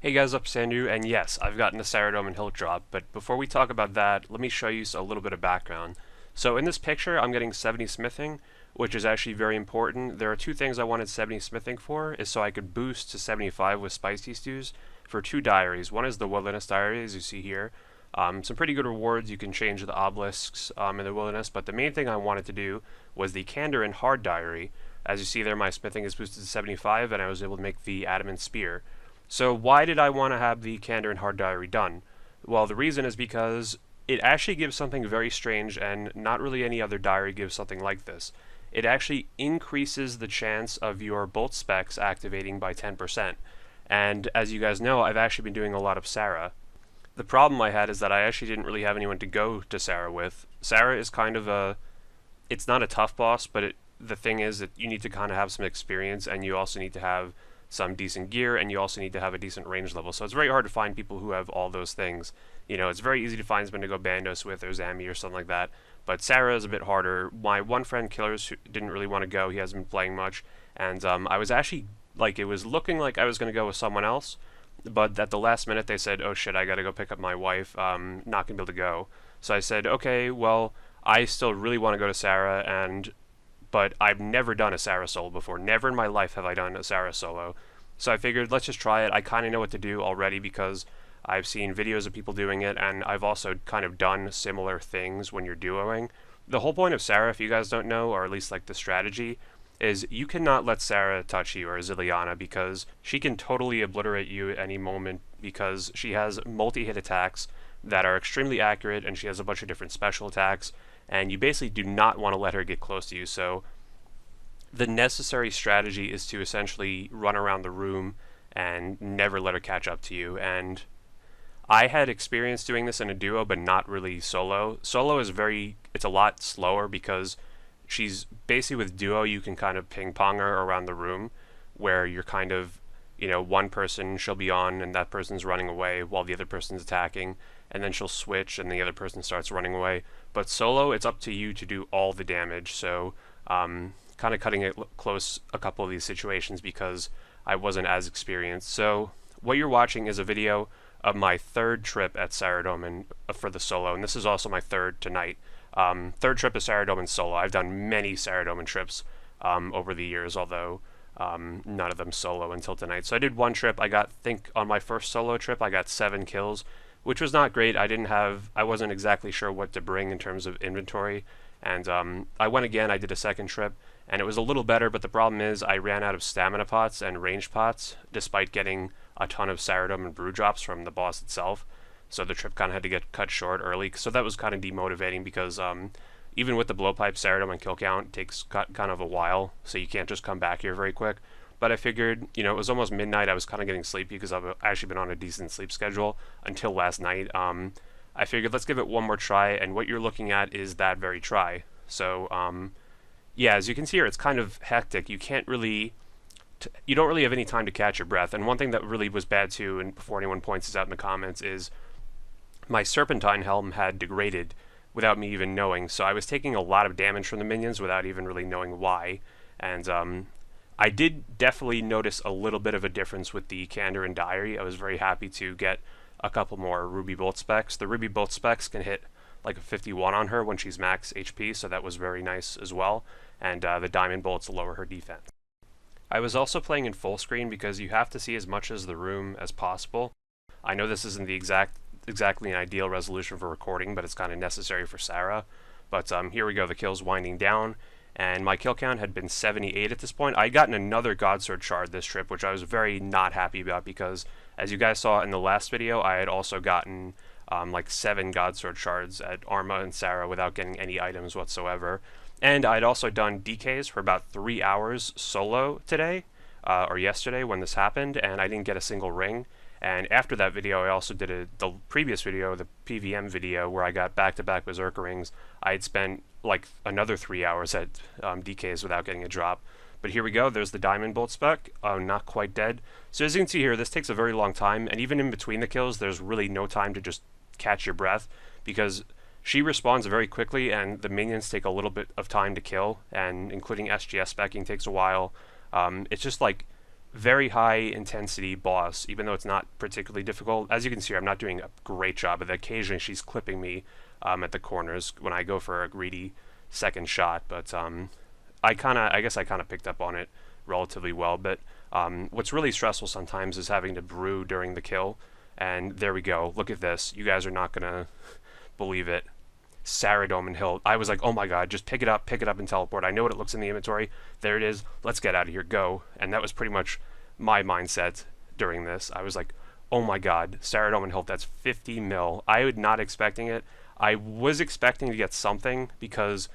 Hey guys, up Sandu, and yes, I've gotten a SARADOMIN HILT drop, but before we talk about that, let me show you a little bit of background. So in this picture, I'm getting 70 smithing, which is actually very important. There are two things I wanted 70 smithing for, is so I could boost to 75 with spicy stews for two diaries. One is the wilderness diary, as you see here. Some pretty good rewards. You can change the obelisks in the wilderness, but the main thing I wanted to do was the candor and hard diary. As you see there, my smithing is boosted to 75, and I was able to make the adamant spear. So why did I want to have the Candor and Hard Diary done? Well, the reason is because it actually gives something very strange, and not really any other diary gives something like this. It actually increases the chance of your bolt specs activating by 10%. And as you guys know, I've actually been doing a lot of Sarah. The problem I had is that I actually didn't really have anyone to go to Sarah with. Sarah is kind of it's not a tough boss, but the thing is that you need to kind of have some experience, and you also need to have some decent gear, and you also need to have a decent range level. So it's very hard to find people who have all those things. You know, it's very easy to find someone to go Bandos with or Zami or something like that. But Sarah is a bit harder. My one friend Killers who didn't really want to go. He hasn't been playing much, and I was actually it was looking like I was going to go with someone else, but at the last minute they said, "Oh shit, I got to go pick up my wife. Not gonna be able to go." So I said, "Okay, well, I still really want to go to Sarah, but I've never done a Sarah solo before. Never in my life have I done a Sarah solo. So I figured let's just try it. I kind of know what to do already because I've seen videos of people doing it, and I've also kind of done similar things when you're duoing. The whole point of Sarah, if you guys don't know, or at least like the strategy, is you cannot let Sarah touch you or Zilliana because she can totally obliterate you at any moment because she has multi-hit attacks that are extremely accurate, and she has a bunch of different special attacks, and you basically do not want to let her get close to you. So the necessary strategy is to essentially run around the room and never let her catch up to you. And I had experience doing this in a duo, but not really solo. Solo is it's a lot slower because she's basically, with duo you can kind of ping pong her around the room where you're kind of, one person she'll be on and that person's running away while the other person's attacking, and then she'll switch and the other person starts running away. But solo, it's up to you to do all the damage. So kind of cutting it close a couple of these situations because I wasn't as experienced. So what you're watching is a video of my third trip at SARADOMIN for the solo, and this is also my third tonight. Third trip of SARADOMIN solo. I've done many SARADOMIN trips over the years, although none of them solo until tonight. So I did one trip. I think on my first solo trip I got 7 kills, which was not great. I wasn't exactly sure what to bring in terms of inventory, and I went again. I did a second trip, and it was a little better, but the problem is I ran out of stamina pots and range pots, despite getting a ton of SARADOMIN brew drops from the boss itself. So the trip kind of had to get cut short early. So that was kind of demotivating because even with the blowpipe, SARADOMIN kill count takes kind of a while, so you can't just come back here very quick. But I figured, it was almost midnight. I was kind of getting sleepy because I've actually been on a decent sleep schedule until last night. I figured let's give it one more try, and what you're looking at is that very try. So yeah, as you can see here, it's kind of hectic. You don't really have any time to catch your breath. And one thing that really was bad too, and before anyone points this out in the comments, is my Serpentine helm had degraded without me even knowing. So I was taking a lot of damage from the minions without even really knowing why. And I did definitely notice a little bit of a difference with the Candor and Diary. I was very happy to get a couple more Ruby Bolt specs. The Ruby Bolt specs can hit like a 51 on her when she's max HP, so that was very nice as well. And the Diamond Bolts lower her defense. I was also playing in full screen because you have to see as much as the room as possible. I know this isn't the exactly an ideal resolution for recording, but it's kind of necessary for Sarah. But here we go, the kill's winding down, and my kill count had been 78 at this point. I had gotten another Godsword shard this trip, which I was very not happy about because, as you guys saw in the last video, I had also gotten like 7 Godsword shards at Arma and Sarah without getting any items whatsoever. And I'd also done DKs for about 3 hours solo today, or yesterday when this happened, and I didn't get a single ring. And after that video, I also did the previous video, the PVM video, where I got back-to-back Berserker rings. I had spent like another 3 hours at DKs without getting a drop. But here we go, there's the Diamond Bolt spec, not quite dead. So as you can see here, this takes a very long time, and even in between the kills, there's really no time to just catch your breath, because she respawns very quickly, and the minions take a little bit of time to kill, and including SGS specking takes a while. It's just like very high intensity boss, even though it's not particularly difficult. As you can see, I'm not doing a great job of it. Occasionally she's clipping me at the corners when I go for a greedy second shot, but I guess I kind of picked up on it relatively well. But what's really stressful sometimes is having to brew during the kill, and there we go. Look at this. You guys are not gonna believe it. SARADOMIN HILT. I was like, oh my god, just pick it up and teleport. I know what it looks in the inventory. There it is. Let's get out of here. Go. And that was pretty much my mindset during this. I was like, oh my god, SARADOMIN HILT, that's 50 mil. I was not expecting it. I was expecting to get something because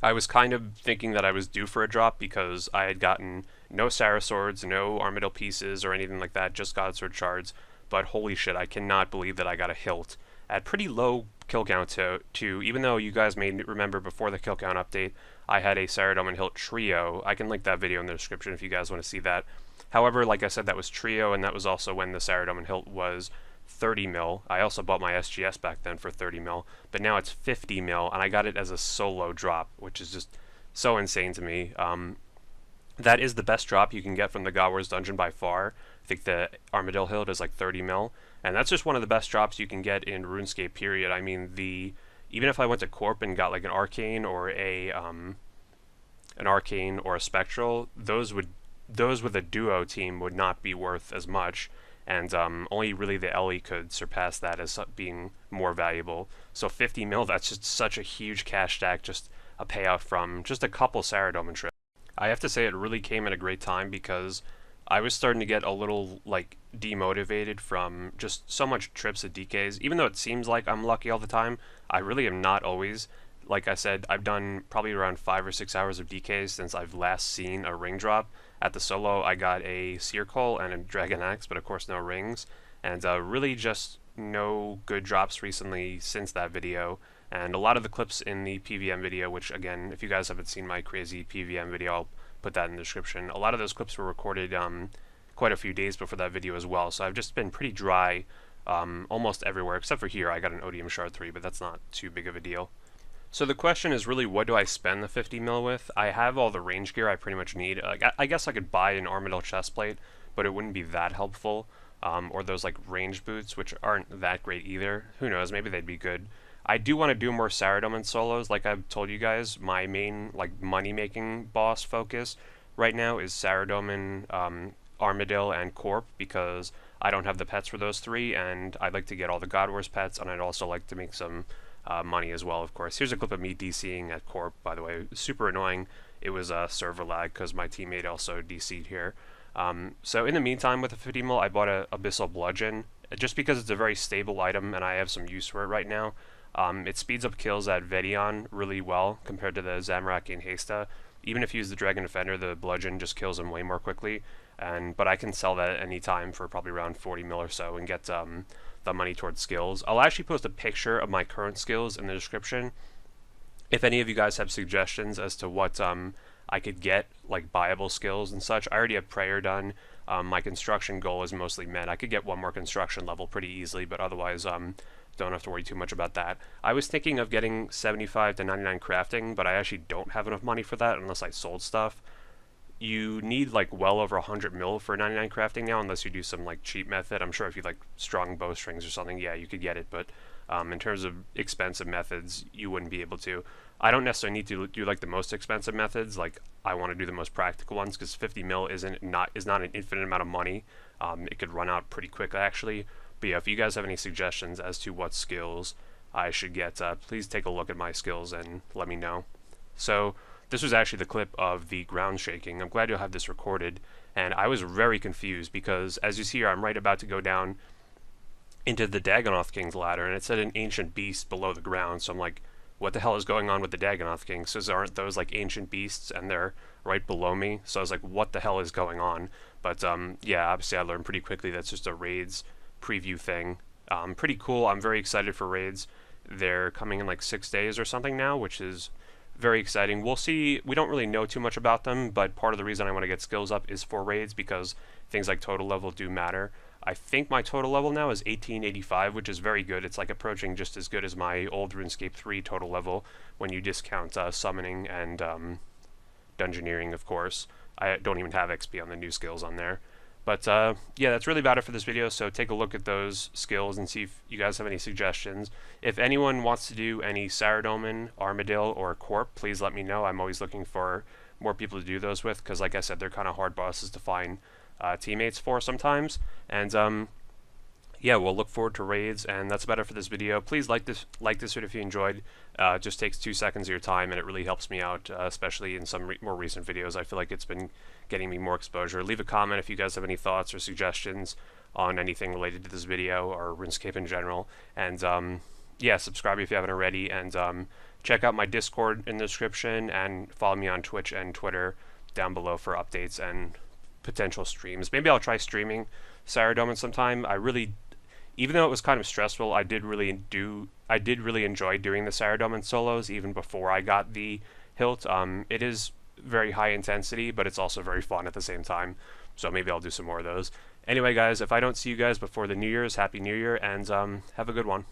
I was kind of thinking that I was due for a drop because I had gotten no Sarah swords, no Armadillo pieces or anything like that, just God sword shards. But holy shit, I cannot believe that I got a hilt at pretty low kill count too. Even though you guys may remember before the kill count update, I had a SARADOMIN HILT trio. I can link that video in the description if you guys want to see that. However, like I said, that was trio, and that was also when the SARADOMIN HILT was 30 mil. I also bought my SGS back then for 30 mil, but now it's 50 mil, and I got it as a solo drop, which is just so insane to me. That is the best drop you can get from the God Wars dungeon by far. I think the Armadillo Hilt is like 30 mil, and that's just one of the best drops you can get in RuneScape, period. I mean, even if I went to Corp and got like an Arcane or a Spectral, those with a duo team would not be worth as much, and only really the Ellie could surpass that as being more valuable. So 50 mil, that's just such a huge cash stack, just a payoff from just a couple SARADOMIN trips. I have to say it really came at a great time because I was starting to get a little like demotivated from just so much trips at DKs. Even though it seems like I'm lucky all the time, I really am not always. Like I said, I've done probably around 5 or 6 hours of DKs since I've last seen a ring drop. At the solo, I got a Seer Coal and a Dragon Axe, but of course no rings. And really just no good drops recently since that video. And a lot of the clips in the PVM video, which again, if you guys haven't seen my crazy PVM video, I'll put that in the description. A lot of those clips were recorded quite a few days before that video as well, so I've just been pretty dry almost everywhere, except for here. I got an Odium Shard 3, but that's not too big of a deal. So the question is really, what do I spend the 50 mil with? I have all the range gear I pretty much need. I guess I could buy an Armadillo chestplate, but it wouldn't be that helpful. Or those like range boots, which aren't that great either. Who knows, maybe they'd be good. I do want to do more SARADOMIN solos. Like I've told you guys, my main like money-making boss focus right now is SARADOMIN, Armadillo, and Corp, because I don't have the pets for those three, and I'd like to get all the God Wars pets, and I'd also like to make some money as well, of course. Here's a clip of me DCing at Corp, by the way. Super annoying. It was server lag because my teammate also DC'd here. So in the meantime, with the 50 mil, I bought a Abyssal Bludgeon, just because it's a very stable item, and I have some use for it right now. It speeds up kills at Vedion really well compared to the Zamorak and Hasta. Even if you use the Dragon Defender, the Bludgeon just kills him way more quickly. But I can sell that at any time for probably around 40 mil or so and get the money towards skills. I'll actually post a picture of my current skills in the description. If any of you guys have suggestions as to what I could get, like buyable skills and such. I already have prayer done. My construction goal is mostly met. I could get one more construction level pretty easily, but otherwise don't have to worry too much about that. I was thinking of getting 75 to 99 crafting, but I actually don't have enough money for that unless I sold stuff. You need like well over 100 mil for 99 crafting now, unless you do some like cheap method. I'm sure if you like strong bowstrings or something, yeah, you could get it, but in terms of expensive methods, you wouldn't be able to. I don't necessarily need to do like the most expensive methods. Like I want to do the most practical ones because 50 mil is not an infinite amount of money. It could run out pretty quickly actually. But yeah, if you guys have any suggestions as to what skills I should get, please take a look at my skills and let me know. So this was actually the clip of the ground shaking. I'm glad you'll have this recorded, and I was very confused because as you see here, I'm right about to go down into the Dagonoth King's ladder, and it said an ancient beast below the ground, so I'm like, what the hell is going on with the Dagonoth King? So aren't those like ancient beasts and they're right below me? So I was like, what the hell is going on? But yeah, obviously I learned pretty quickly that's just a raids preview thing. Pretty cool. I'm very excited for raids. They're coming in like 6 days or something now, which is very exciting. We'll see. We don't really know too much about them, but part of the reason I want to get skills up is for raids because things like total level do matter. I think my total level now is 1885, which is very good. It's like approaching just as good as my old RuneScape 3 total level when you discount summoning and dungeoneering, of course. I don't even have XP on the new skills on there. But yeah, that's really about it for this video, so take a look at those skills and see if you guys have any suggestions. If anyone wants to do any Saradomin, Armadillo, or Corp, please let me know. I'm always looking for more people to do those with, because like I said, they're kind of hard bosses to find teammates for sometimes. And yeah, we'll look forward to raids, and that's about it for this video. Please like this video if you enjoyed. It just takes 2 seconds of your time, and it really helps me out, especially in some more recent videos. I feel like it's been getting me more exposure. Leave a comment if you guys have any thoughts or suggestions on anything related to this video or RuneScape in general. And yeah, subscribe if you haven't already, and check out my Discord in the description, and follow me on Twitch and Twitter down below for updates and potential streams. Maybe I'll try streaming Saradomin sometime. Even though it was kind of stressful, I did really enjoy doing the Saradomin solos even before I got the hilt. It is very high intensity, but it's also very fun at the same time, so maybe I'll do some more of those. Anyway guys, if I don't see you guys before the New Year's, Happy New Year, and have a good one.